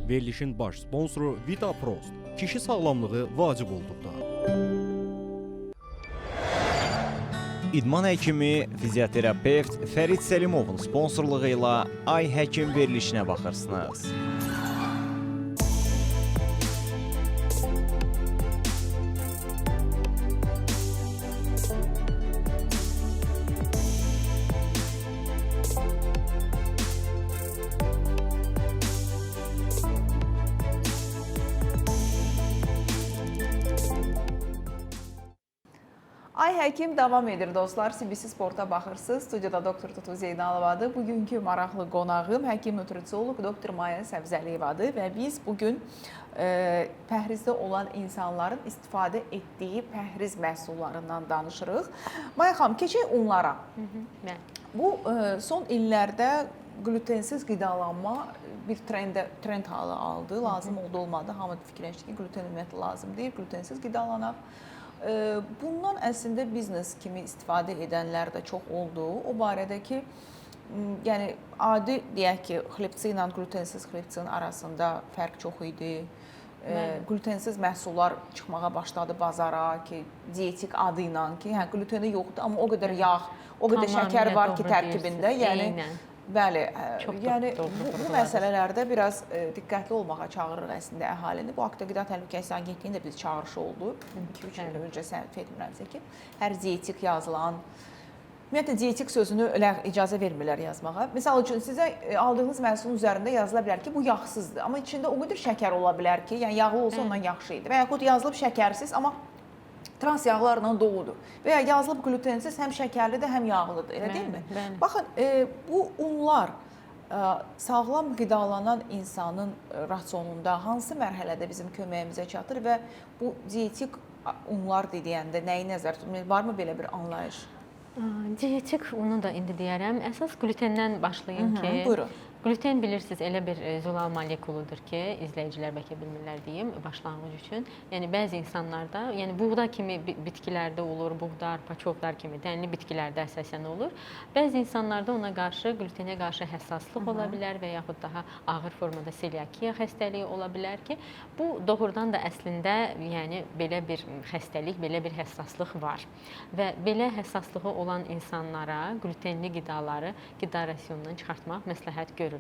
Verilişin baş sponsoru VitaProst. Kişi sağlamlığı vacib olduqda. İdman həkimi, fizioterapevt Fərid Səlimovun sponsorluğu ilə Ay Həkim verilişinə baxırsınız. Ay Həkim davam edir dostlar. CBC Sport'a baxırsınız. Studiyada Doktor Tutu Zeynalovadır. Bugünkü maraqlı qonağım həkim nutrisolog Doktor Maya Səbzəliyevadır və biz bugün pəhrizdə olan insanların istifadə etdiyi pəhriz məhsullarından danışırıq. Maya xanım, keçək onlara. Bu son illərdə glutensiz qidalanma bir trend halı aldı. Lazım oldu, olmadı. Hamı fikirləşdi ki, gluten ümumiyyətlə lazım deyil, glutensiz qidalanaq. Bundan əslində biznes kimi istifadə edənlər də çox oldu. O barədəki, yəni adi deyək ki, xlebçi ilə glutensiz xlebçinin arasında fərq çox idi. Glutensiz məhsullar çıxmağa başladı bazara ki, dietik adı ilə ki, hə gluteni yoxdur, amma o qədər yağ, o qədər şəkər var ki tərkibində. Yəni bəli, yəni bu məsələlərdə biraz diqqətli olmağa çağırırıq əslində əhalini. Bu haqda Qida Təhlükəsizliyi Agentliyinin də biz çağırışı oldu. 2-3 il öncə səhv etmirəmsə ki, hər dietik yazılan, ümumiyyətlə dietik sözünü icazə vermirlər yazmağa. Məsəl üçün sizə aldığınız məhsulun üzərində yazıla bilər ki, bu yağsızdır, amma içində o qədər şəkər ola bilər ki, yəni yağlı olsa ondan yaxşı idi və yaxud yazılıb şəkərsiz, amma trans yağlarla doludur və ya yazılıb glutensiz həm şəkərlidir, həm yağlıdır, elə deyilmi? Baxın, bu unlar sağlam qidalanan insanın rasionunda hansı mərhələdə bizim köməyimizə çatır və bu dietik unlar deyəndə nəyi nəzərdə tutulur? Varmı belə bir anlayış? Dietik unu da indi deyərəm. Əsas glutendən başlayım ki, buyurun. Gluten bilirsiniz elə bir zolal molekuludur ki, izləyicilər bəlkə bilmirlər deyim, başlanğıc üçün. Yəni bəzi insanlarda, yəni buğda kimi bitkilərdə olur, buğda, arpa, çovdar kimi dənli bitkilərdə əsasən olur. Bəzi insanlarda ona qarşı, glutenə qarşı həssaslıq ola bilər və yaxud daha ağır formada seliakiya xəstəliyi ola bilər ki, bu doğrudan da əslində yəni belə bir xəstəlik, belə bir həssaslıq var. Və belə həssaslığı olan insanlara glutenli qidaları qida rasionundan çıxartmaq məsləhət görülür.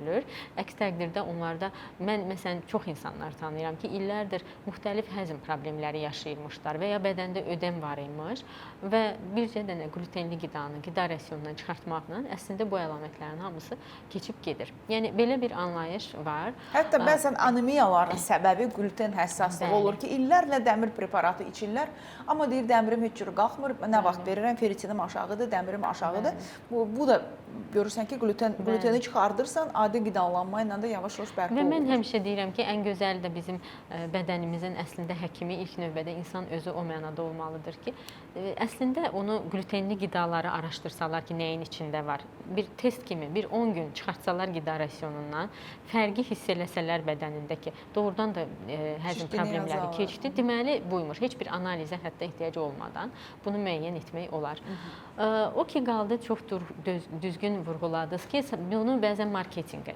Əks təqdirdə onlarda, mən məsələn çox insanlar tanıyıram ki, illərdir müxtəlif həzm problemləri yaşayırmışlar və ya bədəndə ödəm var imiş və bircə dənə glutenli qidanı qida rasionundan çıxartmaqla əslində bu əlamətlərin hamısı keçib gedir. Yəni belə bir anlayış var. Hətta bəzən anemiyaların səbəbi gluten həssaslığı olur ki, illərlə dəmir preparatı içirlər, amma deyir dəmirim heç cür qalxmır, nə vaxt verirəm, ferritinim aşağıdır, dəmirim aşağıdır. Bu da görürsən ki, gluteni çıxardırsan, adi qidalanma ilə də yavaş-yavaş bərpa olur. Və mən həmişə deyirəm ki, ən gözəl də bizim bədənimizin əslində həkimi ilk növbədə insan özü o mənada olmalıdır ki, əslində onu glutenli qidaları araşdırsalar ki, nəyin içində var. Bir test kimi, bir 10 gün çıxartsalar qida rasionundan, fərqi hiss eləsələr bədənində ki, doğrudan da həzm problemləri keçdi. Deməli, buymuş, heç bir analizə hətta ehtiyac olmadan bunu müəyyən etmək olar. O ki, qaldı çox düzgün vurğuladınız ki, bunu bəzən marketinq,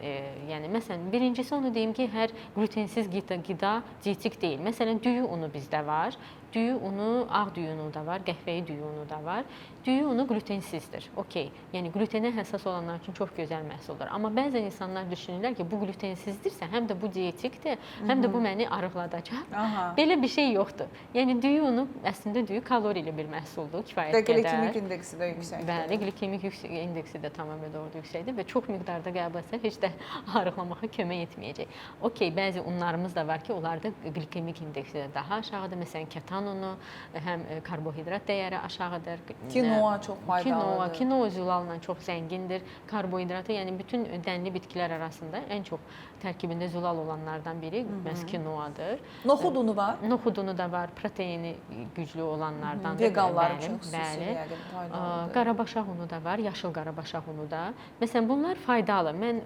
yəni məsələn, birincisi onu deyim ki, hər glutensiz qida dietik deyil. Məsələn, düyü unu bizdə var. Düyü unu, ağ düyü unu da var, qəhvəyi düyü unu da var. Düyü unu glutensizdir. Okey. Yəni glutenə həssas olanlar üçün çox gözəl məhsuldur. Amma bəzən insanlar düşünürlər ki, bu glutensizdirsə, həm də bu dietikdir, həm də bu məni arıqladacaq. Belə bir şey yoxdur. Yəni düyü unu əslində düyü kalorili bir məhsuldur, kifayət qədər. Glikemik indeksi də yüksəkdir. Bəli, glikemik indeksi də tamamilə doğru yüksəkdir və çox miqdarda qəbul etsə heç də arıqlamağa kömək etməyəcək. Okey, bəzi unlarımız da var ki, onlarda glikemik indeksi də daha aşağıdır. Məsələn, ketan unu, həm karbohidrat dəyəri aşağıdır. Kinoa çox faydalıdır. Kinoa zülalla çox zəngindir. Karbohidratı, yəni bütün dənli bitkilər arasında ən çox tərkibində zülal olanlardan biri məhz kinoadır. Noxud unu var? Noxud unu da var, proteini güclü olanlardan. Veganlar üçün xüsusi faydalıdır. Qarabaşaq unu da var, yaşıl qarabaşaq unu da. Məsələn, bunlar faydalı. Mən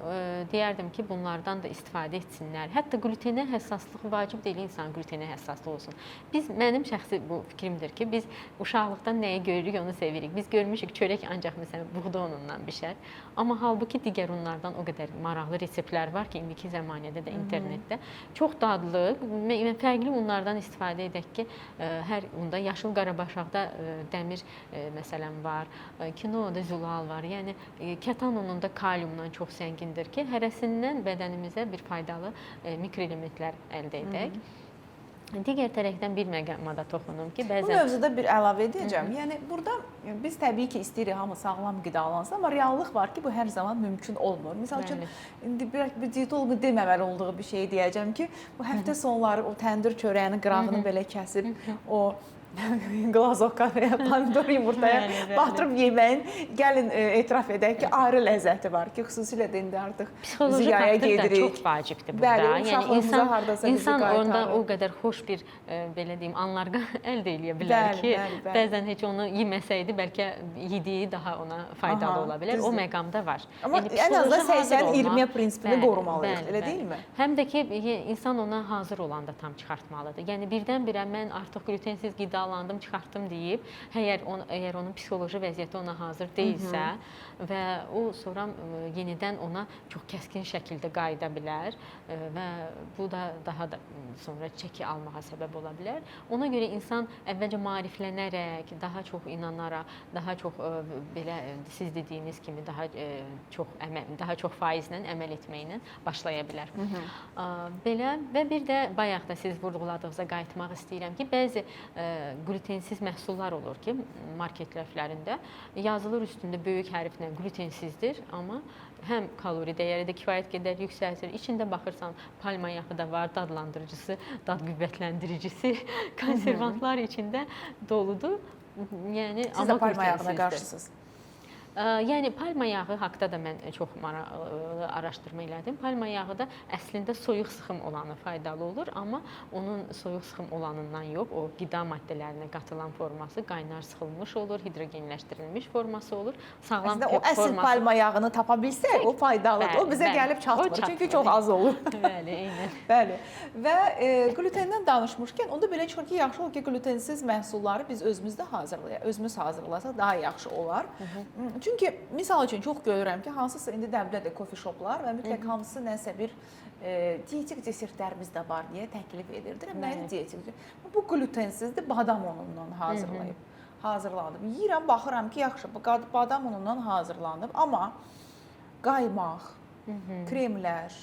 deyərdim ki, bunlardan da istifadə etsinlər. Hətta glutenə həssaslıq vacib deyil, insan glutenə həssaslı olsun. Mənim mənim şəxsi bu fikrimdir ki, biz uşaqlıqdan nəyi görürük, onu sevirik. Biz görmüşük çörək ancaq məsələn buğda unundan bişər. Amma halbuki digər unlardan o qədər maraqlı reseptlər var ki, indiki zəmanədə də internetdə çox dadlı, fərqli unlardan istifadə edək ki, hər unda yaşıl qarabaşaqda dəmir məsələn var, kinoada zülal var. Yəni kətan ununda kaliumdan çox zəngindir ki, hərəsindən bədənimizə bir faydalı mikroelementlər əldə edək. Digər tərəfdən bir məqama da toxunum ki, Bu mövzuda bir əlavə edəcəm. Yəni burada biz təbii ki, istəyirik hamı sağlam qidalansın, amma reallıq var ki, bu hər zaman mümkün olmur. Məsəl üçün indi bir dietoloqun deməməli olduğu bir şey deyəcəm ki, bu həftə sonları o təndir çörəyinin qırağını belə kəsib, o qlazovka və ya pomidor yumurtaya batırıb yeməyin, gəlin etiraf edək ki, ayrı ləzzəti var ki, xüsusilə də indi artıq ziyaya gedirik. Çox vacibdir burada. Yəni insan onda o qədər xoş bir belə deyim anlarga əldə edə bilər ki, bəzən heç onu yeməsəydi bəlkə yediyi daha ona faydalı ola bilər. O məqamda var. Amma ən azından 80-20 prinsipini qorumalıyıq, elə deyilmi? Həm də ki, insan ona hazır olanda tam çıxartmalıdır. Yəni birdən-birə mən artıq glutensiz qidalandım, çıxartdım deyib, əgər onun psixoloji vəziyyəti ona hazır deyilsə və o sonra yenidən ona çox kəskin şəkildə qayıda bilər və bu da daha da sonra çəki almağa səbəb ola bilər. Ona görə insan əvvəlcə maariflənərək, daha çox inanaraq, daha çox belə siz dediyiniz kimi daha çox faizlə əməl etməklə başlaya bilər. Belə və bir də bayaq da siz vurğuladığınıza qayıtmaq istəyirəm ki, bəzi glutensiz məhsullar olur ki, market rəflərində yazılır üstündə böyük hərflə glutensizdir, amma həm kalori dəyəri də kifayət qədər yüksəltir. İçində baxırsan palma yağı da var, dadlandırıcısı, dad qüvvətləndiricisi, konservantlar içində doludur. Yəni siz də palma yağına qarşısınız. Yəni palma yağı haqqında da mən çox maraqlı araşdırma elədim. Palma yağı da əslində soyuq sıxım olanı faydalı olur, amma onun soyuq sıxım olanından yox, o qida maddələrinə qatılan forması qaynar sıxılmış olur, hidrogenləşdirilmiş forması olur. Sağlam əslində o əsl palma yağını tapa bilsək, o faydalıdır. O bizə gəlib çatmır, çünki çox az olur. Bəli, eynən. Bəli. Və glutenden danışmışkən, onda belə çıxır ki, yaxşı olur ki, glutensiz məhsulları biz özümüzdə hazırlayaq. Özümüz hazırlasaq daha yaxşı olar. Çünki misal üçün çox görürəm ki, hansısa indi Dəblədə coffee shoplar və mütləq hamısı nəsə bir dietik desertlərimiz də var deyə təklif edir. Deyirəm, nədir dietik? Bu glutensizdir, badam unundan hazırlanıb. Yeyirəm, baxıram ki, yaxşı, badam unundan hazırlanıb, amma qaymaq, kremlər,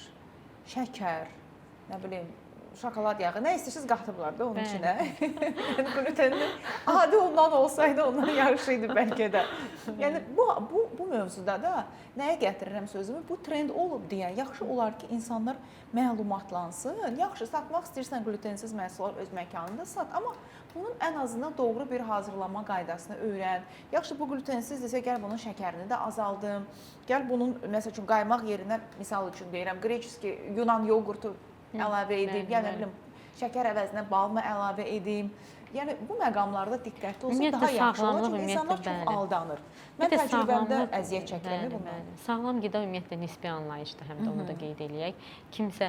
şəkər, nə bilim, şokolad yağı, nə istəyirsiniz qatıblar da onun içinə. Glutenli adi ondan olsaydı ondan yaxşı idi bəlkə də. Yəni bu mövzuda da nəyə gətirirəm sözümü? Bu trend olub deyə yaxşı olar ki, insanlar məlumatlansın. Yaxşı, satmaq istəyirsən glutensiz məhsullar öz məkanında sat, amma bunun ən azından doğru bir hazırlama qaydasını öyrən. Yaxşı, bu glutensizdirsə, gəl bunun şəkərini də azaldım. Gəl bunun, məsəl üçün, qaymaq yerinə, misal üçün deyirəm, qreçeski, Yunan yoğurtu əlavə edeyim, yəni şəkər əvəzinə bal mı əlavə edeyim. Yəni bu məqamlarda diqqətli olsa daha yaxşı olur, çünki insanlar çox aldanır. Mən təcrübəmdə əziyyət çəkirəm bundan. Sağlam qida ümumiyyətlə nisbi anlayışdır, həm də onu da qeyd eləyək. Kimsə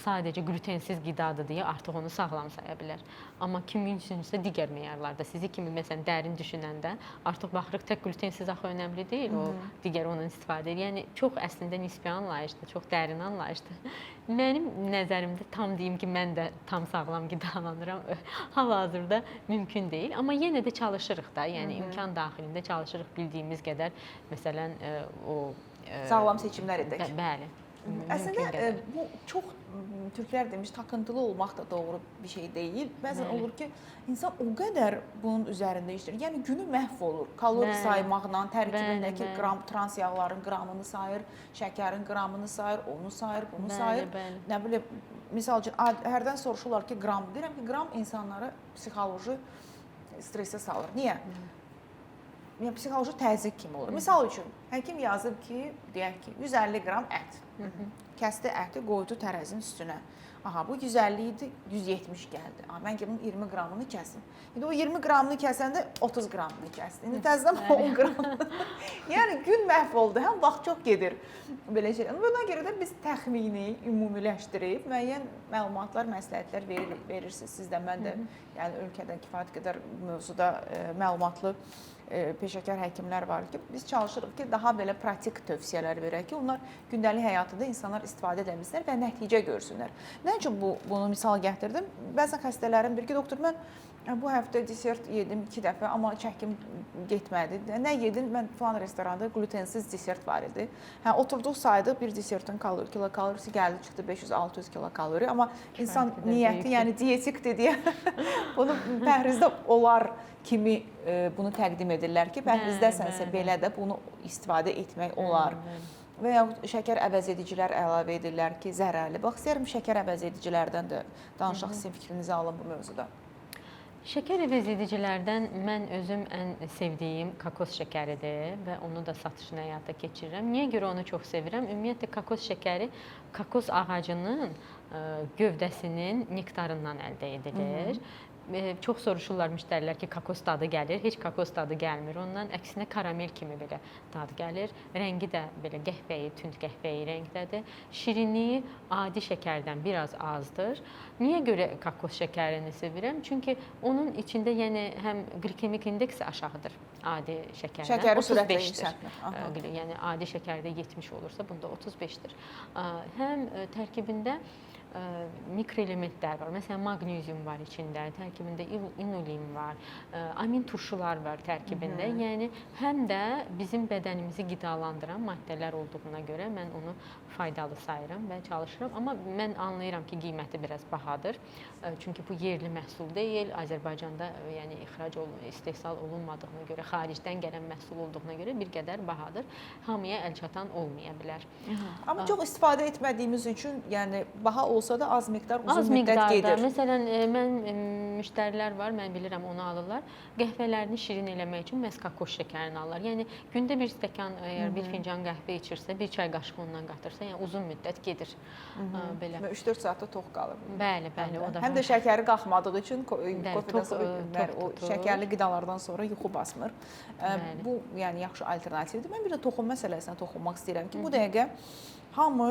sadəcə glutensiz qidadır deyə artıq onu sağlam saya bilər. Amma kimin üçünsə digər meyarlarda, sizi kimi məsələn dərin düşünəndə artıq baxırıq tək glutensiz axı önəmli deyil, o digər ondan istifadə edir. Yəni çox əslində nisbi anlayışdır, çox dərin anlayışdır. Mənim nəzərimdə tam deyim ki, mən də tam sağlam qidalanıram. Hal-hazırda mümkün deyil, amma yenə də çalışırıq da. Yəni imkan daxilində çalışırıq bildiyimiz qədər. Məsələn, o sağlam seçimlər edək. Bəli. Əslində bu çox türklər demiş, takıntılı olmaq da doğru bir şey deyil. Bəzən olur ki, insan o qədər bunun üzərində işləyir. Yəni günü məhv olur. Kalori saymaqla, tərkibindəki qram trans yağların qramını sayır, şəkərin qramını sayır, onu sayır, bunu sayır. Nə bilim, misal üçün hərdən soruşurlar ki, qram. Deyirəm ki, qram insanları psixoloji stresə salır. Niyə? yəni psixoloji təzyiq kimi olur. Misal üçün, həkim yazıb ki, deyək ki, 150 qram ət. Kəsdi əti, qoydu tərəzinin üstünə. Aha, bu 150 idi, 170 gəldi. Aha, mən ki, bunun 20 qramını kəsim. İndi o 20 qramını kəsəndə 30 qramını kəsdi. İndi təzədən 10 qramını. Yəni gün məhv oldu, həm vaxt çox gedir belə şeylər. Buna görə də biz təxmini ümumiləşdirib müəyyən məlumatlar, məsləhətlər verirsiniz. Siz də, mən də, yəni ölkədə kifayət qədər mövzuda məlumatlı peşəkar həkimlər var ki, biz çalışırıq ki, daha belə praktik tövsiyələr verək ki, onlar gündəlik həyatında insanlar istifadə edə bilsinlər və nəticə görsünlər. Nə üçün bunu misal gətirdim? Bəzən xəstələrim deyir ki, doktor, mən bu həftə desert yedim 2 dəfə, amma çəkim getmədi. Nə yedin? Mən falan restoranda glutensiz desert var idi. Hə, oturduq saydıq, bir desertin kilokalorisi gəldi, çıxdı 500-600 kilokalori, amma insan niyyəti, yəni dietikdir deyə bunu pəhrizdə olar kimi bunu təqdim edirlər ki, pəhrizdəsənsə belə də bunu istifadə etmək olar. Və yaxud şəkər əvəzedicilər əlavə edirlər ki, zərərli. Bax, istəyirəm şəkər əvəzedicilərdən də danışaq, sizin fikrinizi alın bu mövzuda. Şəkər əvəzedicilərdən mən özüm ən sevdiyim kokos şəkəridir və onu da satışını həyata keçirirəm. Niyə görə onu çox sevirəm? Ümumiyyətlə kokos şəkəri kokos ağacının gövdəsinin nektarından əldə edilir. Çox soruşurlar müştərilər ki, kokos dadı gəlir. Heç kokos dadı gəlmir. Ondan əksinə karamel kimi belə dad gəlir. Rəngi də belə qəhvəyi, tünd qəhvəyi rəngdədir. Şirinliyi adi şəkərdən biraz azdır. Niyə görə kokos şəkərini sevirəm? Çünki onun içində yəni həm glikemik indeksi aşağıdır adi şəkərdən. Şəkəri sürətlə yüksəltmir. Yəni adi şəkərdə 70 olursa, bunda 35-dir. Həm tərkibində mikroelementlər var. Məsələn, maqnezium var içində, tərkibində inulin var, amin turşular var tərkibində. Yəni həm də bizim bədənimizi qidalandıran maddələr olduğuna görə mən onu faydalı sayıram və çalışıram. Amma mən anlayıram ki, qiyməti biraz bahadır. Çünki bu yerli məhsul deyil. Azərbaycanda yəni istehsal olunmadığına görə, xaricdən gələn məhsul olduğuna görə bir qədər bahadır. Hamıya əlçatan olmaya bilər. Amma çox istifadə etmədiyimiz üçün, yəni baha olsa da az miqdar uzun müddət gedir. Məsələn, mən müştərilər var, mən bilirəm onu alırlar. Qəhvələrini şirin eləmək üçün məhz kokos şəkərini alırlar. Yəni gündə bir stəkan, əgər bir fincan qəhvə içirsə, bir çay qaşığı ondan qatırsa, yəni uzun müddət gedir. Belə 3-4 saatda tox qalır. Bəli, o da. Həm də şəkəri qalxmadığı üçün kofedən sonra o şəkərli qidalardan sonra yuxu basmır. Bu yəni yaxşı alternativdir. Mən bir də toxum məsələsinə toxunmaq istəyirəm ki, bu dəqiqə hamı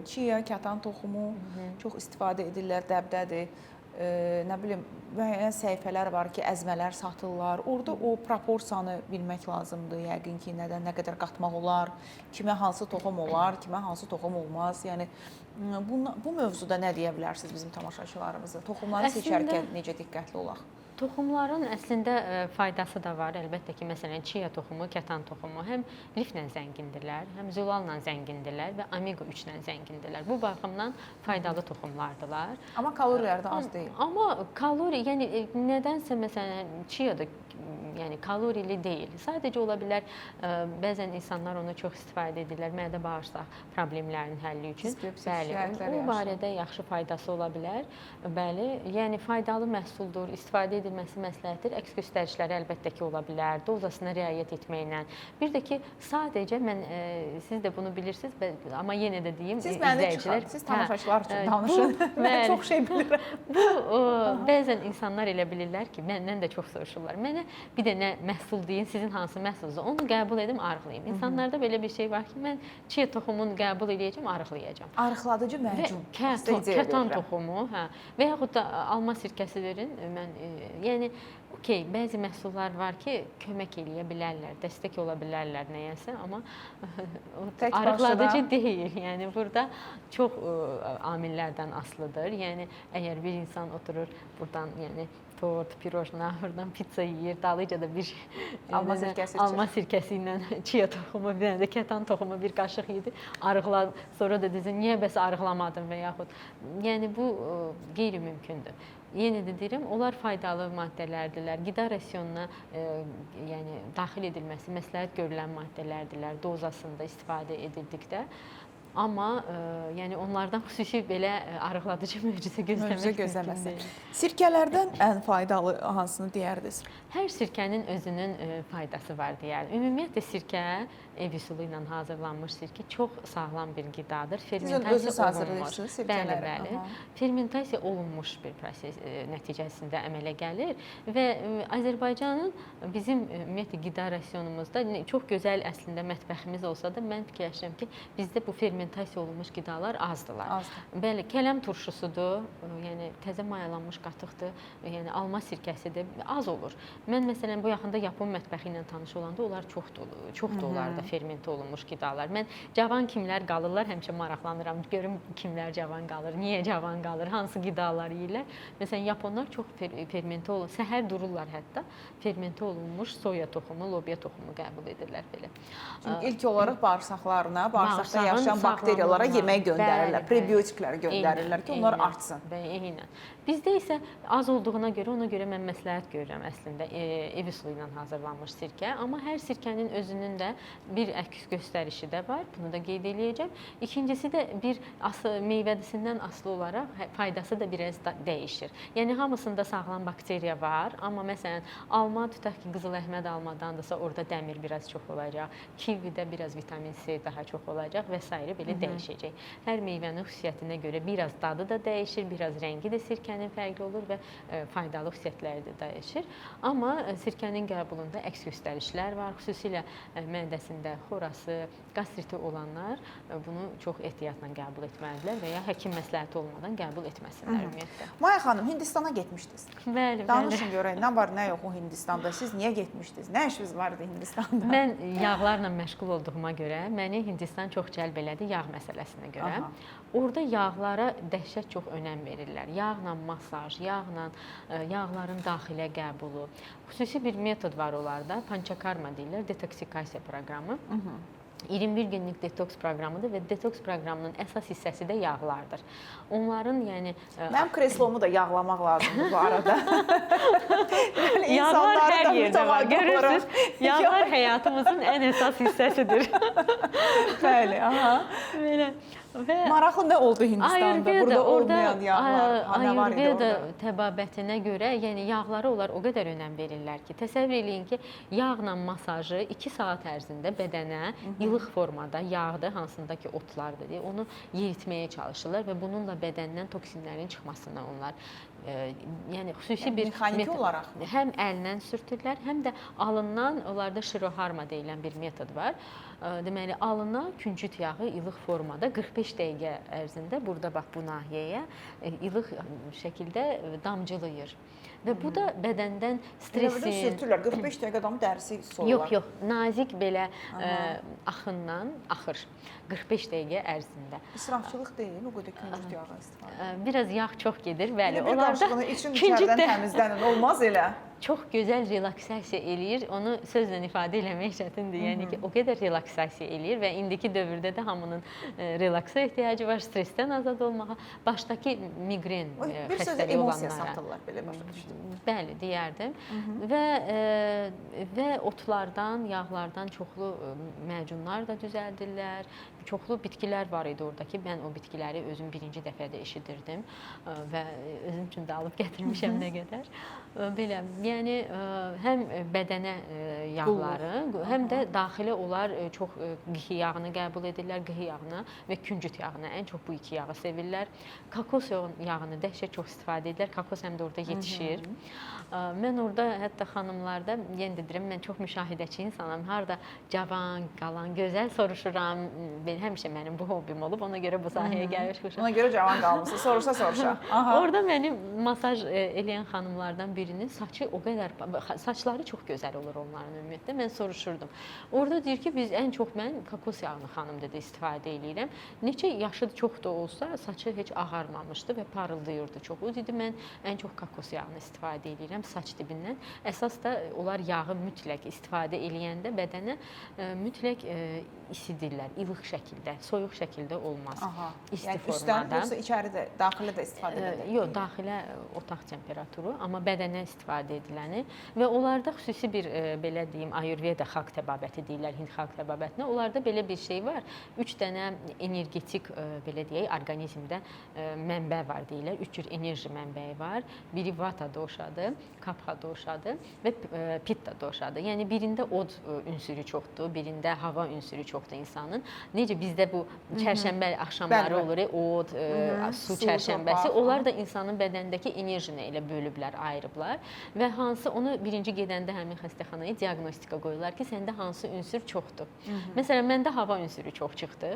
chia, kətan toxumu çox istifadə edirlər, dəbdədir. Nə bilim, müəyyən səhifələr var ki, əzmələr satırlar. Orada o proporsiyanı bilmək lazımdır. Yəqin ki, nədən nə qədər qatmaq olar, kimə hansı toxum olar, kimə hansı toxum olmaz. Yəni bu mövzuda nə deyə bilərsiniz bizim tamaşaçılarımıza? Toxumları seçərkən necə diqqətli olaq? Toxumların əslində faydası da var. Əlbəttə ki, məsələn, chia toxumu, kətan toxumu həm liflə zəngindirlər, həm zülalla zəngindirlər və omega 3-lə zəngindirlər. Bu baxımdan faydalı toxumlardılar. Amma kaloriləri də az deyil. Amma kalori, yəni nədənsə məsələn chia da yəni kalorili deyil. Sadəcə ola bilər bəzən insanlar onu çox istifadə edirlər mədə bağırsaq problemlərinin həlli üçün. Bəli, o barədə yaxşı faydası ola bilər. Bəli, yəni faydalı məhsuldur, istifadə edilməsi məsləhətdir. Əks göstərişləri əlbəttə ki ola bilər. Dozasına riayət etməklə. Bir də ki sadəcə mən siz də bunu bilirsiniz, amma yenə də deyim, izləyicilər, siz tamaşaçılar üçün danışın. Mən çox şey bilirəm. Bu bəzən insanlar elə bilirlər ki, məndən də çox soruşurlar. Mənə bir də nə məhsul deyin, sizin hansı məhsulunuzdur, onu qəbul edim, arıqlayım. İnsanlarda belə bir şey var ki, mən chia toxumunu qəbul edəcəm, arıqlayacam. Arıqladıcı məhcun. Kətan toxumu, hə. Və yaxud da alma sirkəsi verin. Mən yəni okey, bəzi məhsullar var ki, kömək eləyə bilərlər, dəstək ola bilərlər nəyəsə, amma arıqladıcı deyil. Yəni burada çox amillərdən asılıdır. Yəni əgər bir insan oturur burdan, yəni tort, pirojna, oradan pizza yeyir, dalıca da bir alma sirkəsi ilə chia toxumu, bir dənə də kətan toxumu bir qaşıq yedi, arıqla, sonra da desin, niyə bəs arıqlamadın və yaxud. Yəni bu qeyri-mümkündür. Yenə də deyirəm, onlar faydalı maddələrdirlər. Qida rasionuna yəni daxil edilməsi məsləhət görülən maddələrdirlər dozasında istifadə edildikdə. Amma yəni onlardan xüsusi belə arıqladıcı möcüzə gözləmək mümkün gözləməsin. deyil. Sirkələrdən ən faydalı hansını deyərdiniz? Hər sirkənin özünün faydası var deyərdim. Ümumiyyətlə sirkə, ev üsulu ilə hazırlanmış sirkə çox sağlam bir qidadır. Fermentasiya olunmuş. Sirkələri. Bəli. Fermentasiya olunmuş bir proses nəticəsində əmələ gəlir və Azərbaycanın bizim ümumiyyətlə qida rasionumuzda çox gözəl əslində mətbəximiz olsa da mən fikirləşirəm ki, bizdə bu fermentasiya olunmuş qidalar azdılar. Bəli, kələm turşusudur, yəni təzə mayalanmış qatıqdır, yəni alma sirkəsidir, az olur. Mən məsələn bu yaxında Yapon mətbəxi ilə tanış olanda onlar çoxdur onlarda fermentə olunmuş qidalar. Mən cavan kimlər qalırlar, həmişə maraqlanıram. Görüm kimlər cavan qalır, niyə cavan qalır, hansı qidalar yeyirlər. Məsələn Yaponlar çox fermentə olunmuş, səhər dururlar hətta fermentə olunmuş soya toxumu, lobya toxumu qəbul edirlər belə. Çünki ilk olaraq bağırsaqlarına, bağırsaqda yaşayan bakteriyalara yemək göndərirlər, prebiotiklər göndərirlər ki, onlar artsın. Eynən. Bizdə isə az olduğuna görə, ona görə mən məsləhət görürəm əslində ev üsulu ilə hazırlanmış sirkə. Amma hər sirkənin özünün də bir əks göstərişi də var, bunu da qeyd eləyəcəm. İkincisi də bir meyvəsindən asılı olaraq faydası da biraz dəyişir. Yəni hamısında sağlam bakteriya var, amma məsələn alma, tutaq ki, qızıl əhməd almadandırsa orada dəmir biraz çox olacaq, kividə biraz vitamin C daha çox olacaq və s. belə dəyişəcək. Hər meyvənin xüsusiyyətinə görə biraz dadı da dəyişir, biraz rəngi də sirkənin fərqli olur və faydalı xüsusiyyətləri də dəyişir. Amma sirkənin qəbulunda əks göstərişlər var, xüsusilə mədəsində xorası, qastriti olanlar bunu çox ehtiyatla qəbul etməlidirlər və ya həkim məsləhəti olmadan qəbul etməsinlər ümumiyyətlə. Maya xanım, Hindistana getmişdiniz. Bəli. Danışın görək, nə var, nə yox o Hindistanda? Siz niyə getmişdiniz? Nə işiniz vardı Hindistanda? Mən yağlarla məşğul olduğuma görə məni Hindistan çox cəlb elədi yağ məsələsinə görə. Orada yağlara dəhşət çox önəm verirlər. Yağla masaj, yağların daxilə qəbulu. Xüsusi bir metod var onlarda, pançakarma deyirlər, detoksikasiya proqramı. 21 günlük detoks proqramıdır və detoks proqramının əsas hissəsi də yağlardır. Onların, yəni mənim kreslomu da yağlamaq lazımdır bu arada. Yağlar hər yerdə var, görürsünüz. Yağlar həyatımızın ən əsas hissəsidir. Bəli, aha. Belə. Maraqlı nə oldu Hindistanda? Burada olmayan yağlar, nə var idi orada? Ayurveda təbabətinə görə, yəni yağlara onlar o qədər önəm verirlər ki, təsəvvür eləyin ki, yağla masajı 2 saat ərzində bədənə ilıq formada yağdır, hansında ki otlardır deyə onu yeritməyə çalışırlar və bununla bədəndən toksinlərin çıxmasına onlar yəni xüsusi bir mexaniki olaraq həm əllə sürtürlər, həm də alından, onlarda şiroharma deyilən bir metod var. Deməli, alına küncüt yağı ilıq formada 45 dəqiqə ərzində burada bax bu nahiyəyə ilıq şəkildə damcılayır. Və bu da bədəndən stressin... Sürtürlər, 45 dəqiqə adamın dərisi soğular. Yox, nazik belə axından axır 45 dəqiqə ərzində. İsrafçılıq deyil, o qədər küncüt yağı istifadə. Biraz yağ çox gedir, bəli. Bir qarışığını için içərdən təmizlənin, olmaz elə. Çox gözəl relaksasiya eləyir, onu sözlə ifadə eləmək çətindir. Yəni ki, o qədər relaksasiya eləyir və indiki dövrdə də hamının relaksa ehtiyacı var, stressdən azad olmağa, başdakı miqren xəstəliyi olanlara. Bir sözlə emosiya satırlar, belə başa düşdüm. Bəli, deyərdim. Və otlardan, yağlardan çoxlu məcunlar da düzəldirlər. Çoxlu bitkilər var idi orada ki, mən o bitkiləri özüm birinci dəfədə eşidirdim və özüm üçün də alıb gətirmişəm nə qədər. Belə, yəni həm bədənə yağları, həm də daxilə onlar çox qıhi yağını qəbul edirlər, qıhi yağını və küncüt yağını. Ən çox bu iki yağı sevirlər. Kokos yağını dəhşət çox istifadə edirlər. Kokos həm də orada yetişir. Mən orada hətta xanımlarda, yenə də deyirəm, mən çox müşahidəçi insanam. Harda cavan, qalan, gözəl soruşuram. Həmişə mənim bu hobbim olub, ona görə bu sahəyə gəlmişəm. Ona görə cavan qalmısınız, soruşa. Orada mənim masaj eləyən xanımlardan birinin saçı o qədər, saçları çox gözəl olur onların ümumiyyətlə. Mən soruşurdum. Orada deyir ki, mən kokos yağını xanım dedi istifadə eləyirəm. Neçə yaşı çox da olsa saçı heç ağarmamışdı və parıldayırdı çox. O dedi, mən ən çox kokos yağını istifadə eləyirəm saç dibindən. Əsas da onlar yağı mütləq istifadə eləyəndə bədənə mütləq isidirlər, ilıq şəkildə, soyuq şəkildə olmaz. Yəni üstdən, yoxsa içəridə, daxilə də istifadə edilir? Yox, daxilə otaq temperaturu, amma bədənə istifadə ediləni və onlarda xüsusi bir belə deyim Ayurveda xalq təbabəti deyirlər, Hind xalq təbabətinə. Onlarda belə bir şey var. 3 dənə energetik belə deyək orqanizmdə mənbə var deyirlər. 3 cür enerji mənbəyi var. Biri Vata doşadır, Kapha doşadır və Pitta doşadır. Yəni birində od ünsürü çoxdur, birində hava ünsürü çoxdur insanın. Necə bizdə bu çərşənbə axşamları olur, od, su çərşənbəsi. Onlar da insanın bədənindəki enerjini elə bölüblər, ayırıblar və hansı onu birinci gedəndə həmin xəstəxanaya diaqnostika qoyurlar ki, səndə hansı ünsür çoxdur. Məsələn, məndə hava ünsürü çox çıxdı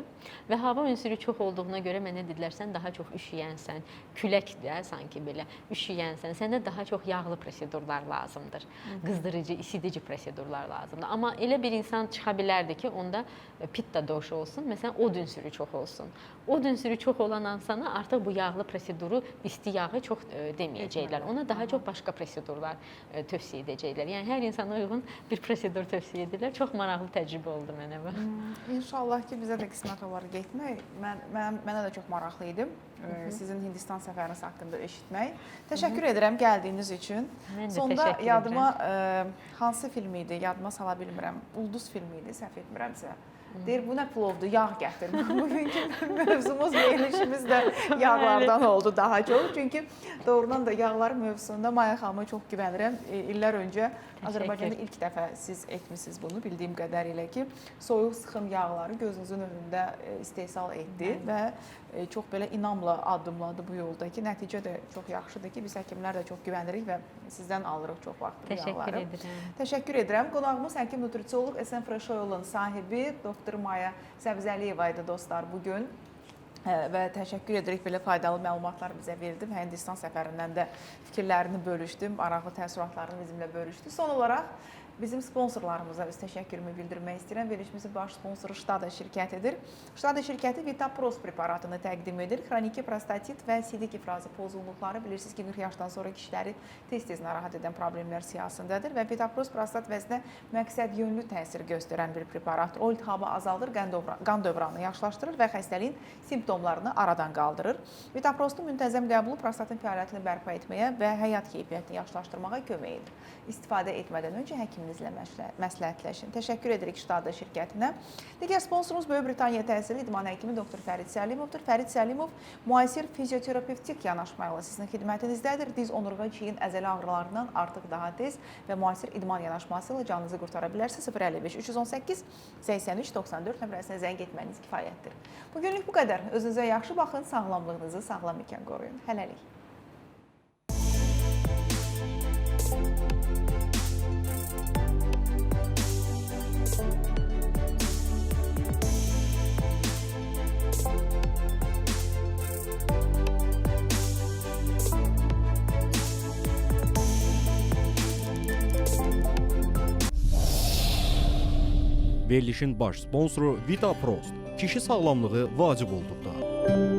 və hava ünsürü çox olduğuna görə mənə dedilər, sən daha çox üşüyənsən, küləkdə sanki belə üşüyənsən, sənə daha çox yağlı prosedurlar lazımdır, qızdırıcı, isidici prosedurlar lazımdır. Amma elə bir insan çıxa bilərdi ki, onda pitta doşu olsun, məsələn, od ünsürü çox olsun. Od ünsürü çox olan insana artıq bu yağlı proseduru, isti yağı çox deməyəcəklər. Ona daha çox başqa prosedurlar tövsiyə edəcəklər. Yəni, hər insana uyğun bir prosedur tövsiyə edirlər. Çox maraqlı təcrübə oldu mənə bu. İnşallah ki, bizə də qismət olar getmək. Mənə də çox maraqlı idi sizin Hindistan səfəriniz haqqında eşitmək. Təşəkkür edirəm gəldiyiniz üçün. Mən də Sonda təşəkkür yadıma hansı film idi, yadıma sala bilmirəm. Ulduz filmi idi, səhv etmirəmsə. Deyir, bu nə plovdur, yağ gətir. Bugünkü mövzumuz, verilişimiz də yağlardan oldu daha çox. Çünki doğrudan da yağlar mövzusunda Maya xanıma çox güvənirəm. İllər öncə Azərbaycanda ilk dəfə siz etmişsiniz bunu, bildiyim qədərilə ki, soyuq sıxım yağları gözünüzün önündə istehsal etdi və çox belə inamla addımladı bu yolda ki, nəticə də çox yaxşıdır ki, biz həkimlər də çox güvənirik və sizdən alırıq çox vaxt bu yağları. Təşəkkür edirəm. Təşəkkür edirəm. Qonağımız həkim nutrisiolog SN Fresh Oil-un sahibi doktor Maya Səbzəliyeva idi dostlar bugün. Və təşəkkür edirik, belə faydalı məlumatlar bizə verdi. Hindistan səfərindən də fikirlərini bölüşdü, maraqlı təəssüratlarını bizimlə bölüşdü. Son olaraq bizim sponsorlarımıza öz təşəkkürümü bildirmək istəyirəm. Verilişimizin baş sponsoru Ştada şirkətidir. Ştada şirkəti Vitapros preparatını təqdim edir. Xroniki prostatit və sidik ifrazı pozğunluqları bilirsiniz ki, 40 yaşdan sonra kişiləri tez-tez narahat edən problemlər siyahısındadır və Vitapros prostat vəzinə məqsəd yönlü təsir göstərən bir preparatdır. O iltihabı azaldır, qan dövranını yaxşılaşdırır və xəstəliyin simptomlarını aradan qaldırır. Vitaprostun müntəzəm qəbulu prostatın fəaliyyətini bərpa etməyə və həyat keyfiyyətini yaxşılaşdırmağa kömək edir. İstifadə etmədən öncə həkiminizlə məsləhətləşin. Təşəkkür edirik Ştada şirkətinə. Digər sponsorumuz Böyük Britaniya təhsilli idman həkimi doktor Fərid Səlimovdur. Fərid Səlimov müasir fizioterapevtik yanaşma ilə sizin xidmətinizdədir. Diz, onurğa, çiyin, əzələ ağrılarından artıq daha tez və müasir idman yanaşması ilə canınızı qurtara bilərsiniz. 055 318 83 94 nömrəsinə zəng etməyiniz kifayətdir. Bugünlük bu qədər. Özünüzə yaxşı baxın, sağlamlığınızı sağlam ikən qoruyun. Hələlik. Verilişin baş sponsoru Vitaprost. Kişi sağlamlığı vacib olduqda.